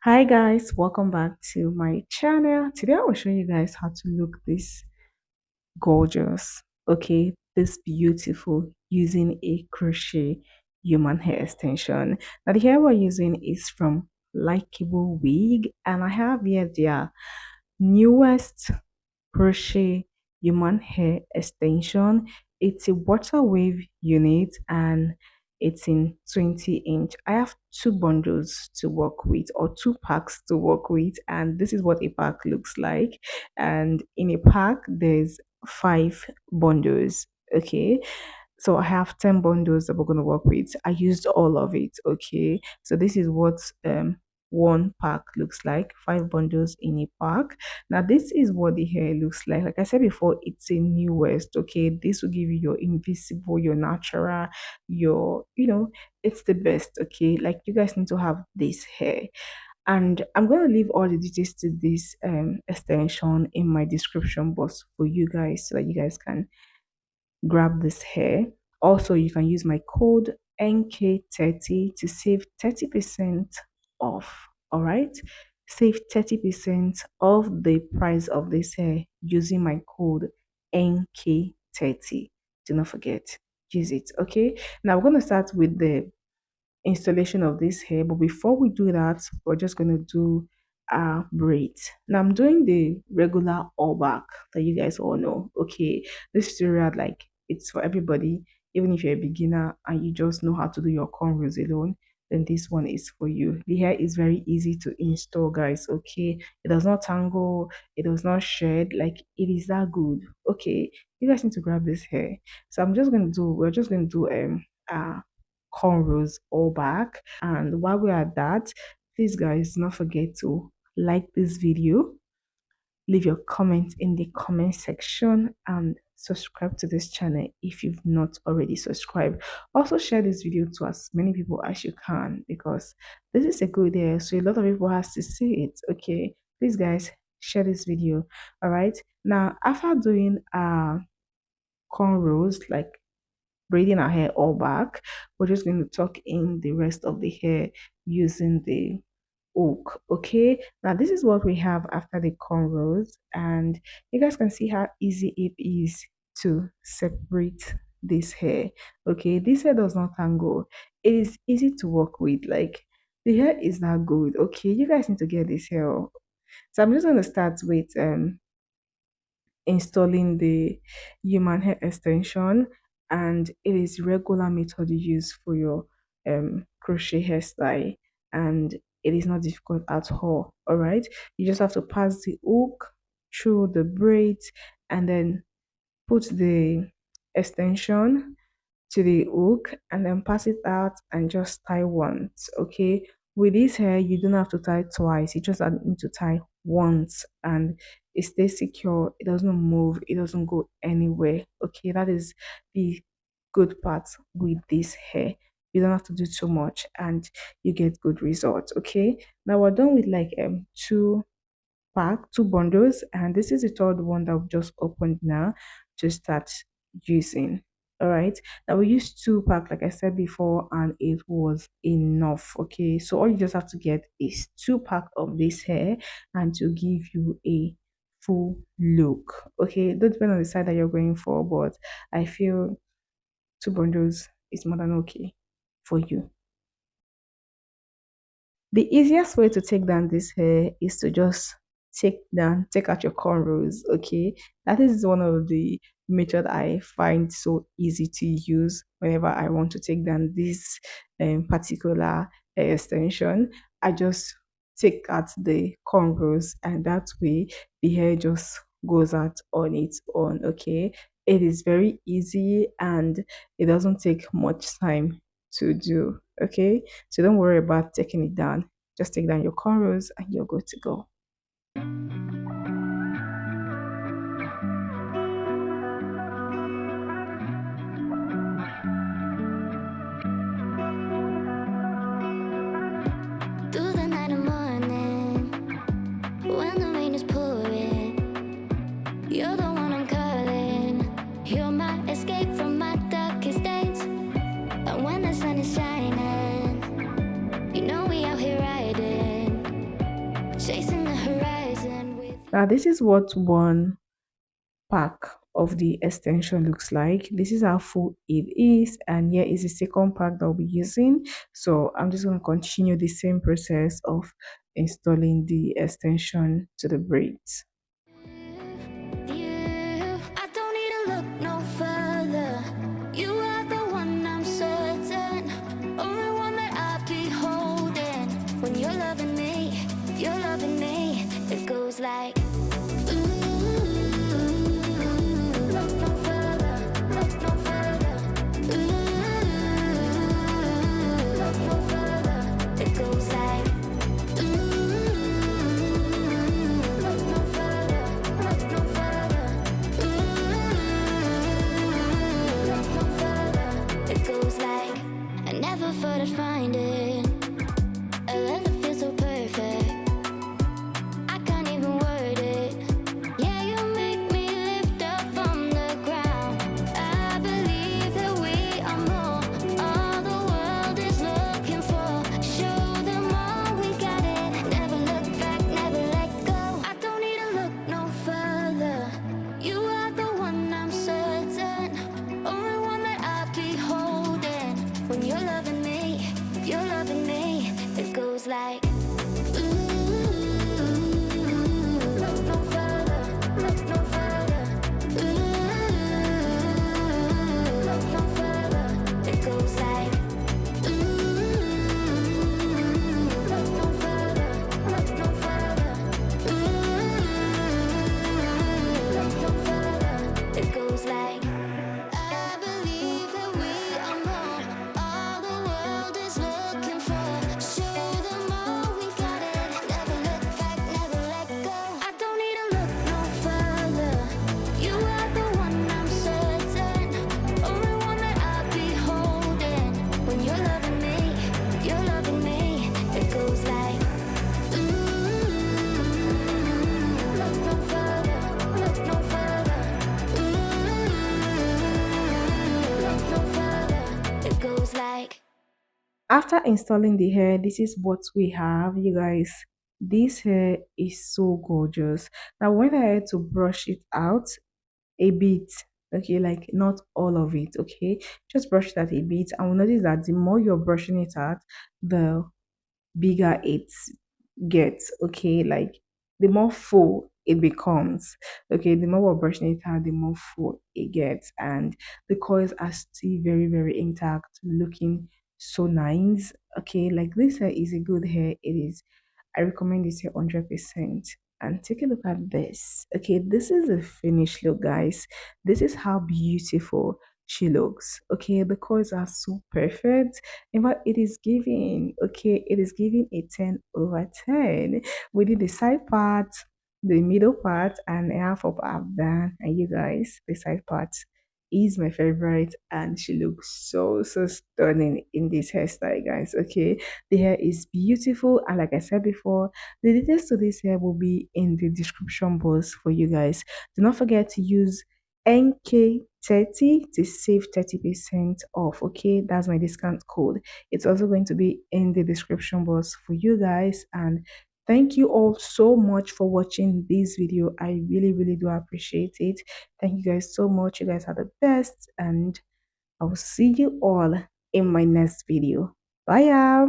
Hi guys, welcome back to my channel. Today I will show you guys how to look this gorgeous, okay, this beautiful using a crochet human hair extension. Now the hair we're using is from LikableWig, and I have here their newest crochet human hair extension. It's a water wave unit and it's in 20 inch. I have two bundles to work with, or two packs to work with, and this is what a pack looks like. And in a pack there's five bundles. Okay, so I have 10 bundles that we're going to work with. I used all of it. Okay, so this is what one pack looks like, five bundles in a pack. Now this is what the hair looks like I said before, it's a newest. Okay, this will give you your invisible, your natural, your it's the best. Okay, like you guys need to have this hair, and I'm going to leave all the details to this extension in my description box for you guys, so that you guys can grab this hair. Also, you can use my code NK30 to save 30% off. All right, save 30% of the price of this hair using my code NK30. Do not forget, use it. Okay, now we're going to start with the installation of this hair, but before we do that, we're just going to do braid. Now I'm doing the regular all back that you guys all know. Okay, this tutorial, like, it's for everybody. Even if you're a beginner and you just know how to do your cornrows alone, then this one is for you. The hair is very easy to install, guys. Okay, it does not tangle, it does not shed, like, it is that good. Okay, you guys need to grab this hair. So we're just going to do cornrows all back. And while we're at that, please guys, do not forget to like this video, leave your comment in the comment section, and subscribe to this channel if you've not already subscribed. Also share this video to as many people as you can, because this is a good idea, so a lot of people has to see it. Okay, please guys, share this video. All right, now after doing cornrows, like braiding our hair all back, we're just going to tuck in the rest of the hair using the hook. Okay, now this is what we have after the cornrows, and you guys can see how easy it is to separate this hair. Okay, this hair does not tangle, it is easy to work with. Like, the hair is not good. Okay, you guys need to get this hair. So I'm just going to start with installing the human hair extension, and it is regular method you use for your crochet hairstyle, and it is not difficult at all right, you just have to pass the hook through the braids, and then put the extension to the hook, and then pass it out and just tie once. Okay, with this hair you don't have to tie twice, you just need to tie once, and it stays secure, it doesn't move, it doesn't go anywhere. Okay, that is the good part with this hair. You don't have to do too much and you get good results. Okay, now we're done with like two bundles, and this is the third one that we've just opened now to start using. All right, now we used two pack like I said before, and it was enough. Okay, so all you just have to get is two pack of this hair, and to give you a full look. Okay, don't depend on the side that you're going for, but I feel two bundles is more than okay for you. The easiest way to take down this hair is to just take out your cornrows. Okay, that is one of the method I find so easy to use whenever I want to take down this particular hair extension. I just take out the cornrows, and that way the hair just goes out on its own. Okay, it is very easy and it doesn't take much time to do. Okay, so don't worry about taking it down. Just take down your cornrows and you're good to go. Through the night and morning, when the rain is pouring, you're the one I'm calling. You're my escape from my darkest days. And when the sun is shining, you know we out here riding. chasing the horizon with Now this is what one pack of the extension looks like. This is how full it is, and here is the second pack that I'll be using. So I'm just going to continue the same process of installing the extension to the braids. you. I don't need to look no further. You are the one I'm certain, only one that I'll be holding. When you're loving me, you're loving me. It goes like. Look no further, look no further. Look no further. It goes like. Look no further, look no further. Look no further. It goes like. I never thought I'd find it. A love that feels so perfect. I can't even word it. Yeah, you make me lift up from the ground. I believe that we are more. All the world is looking for. Show them all we got it. Never look back, never let go. I don't need to look no further. You are the one I'm certain. Only one that I'll be holding. When you're loving me, you're loving me. It goes like. Look no further, look no further. Look no further. It goes like. Look no further, look no further. Look no further. It goes like. I believe that we are more. All the world is looking for. Show them all we got it. Never look back, never let go. I don't need to look no further. You are the one I'm certain. Only one that I'll be holding. When you're loving me, you're loving me. It goes like. Look no further, look no further. Look no further. It goes like. After installing the hair, this is what we have, you guys. This hair is so gorgeous. Now when I had to brush it out a bit, okay, like not all of it, okay, just brush that a bit, and we'll notice that the more you're brushing it out, the bigger it gets, okay, like the more full it becomes, okay, the more we're brushing it out, the more full it gets, and the coils are still very, very intact, looking so nice, okay, like this hair is a good hair, it is. I recommend this here 100%. And take a look at this. Okay, this is the finished look, guys. This is how beautiful she looks. Okay, the colors are so perfect. In fact, it is giving, okay, it is giving a 10 over 10. We did the side part, the middle part, and half of our band. And you guys, the side part is my favorite, and she looks so, so stunning in this hairstyle, guys. Okay, the hair is beautiful, and like I said before, the details to this hair will be in the description box for you guys. Do not forget to use NK30 to save 30% off. Okay, that's my discount code. It's also going to be in the description box for you guys. And thank you all so much for watching this video. I really, really do appreciate it. Thank you guys so much. You guys are the best, and I will see you all in my next video. Bye, y'all.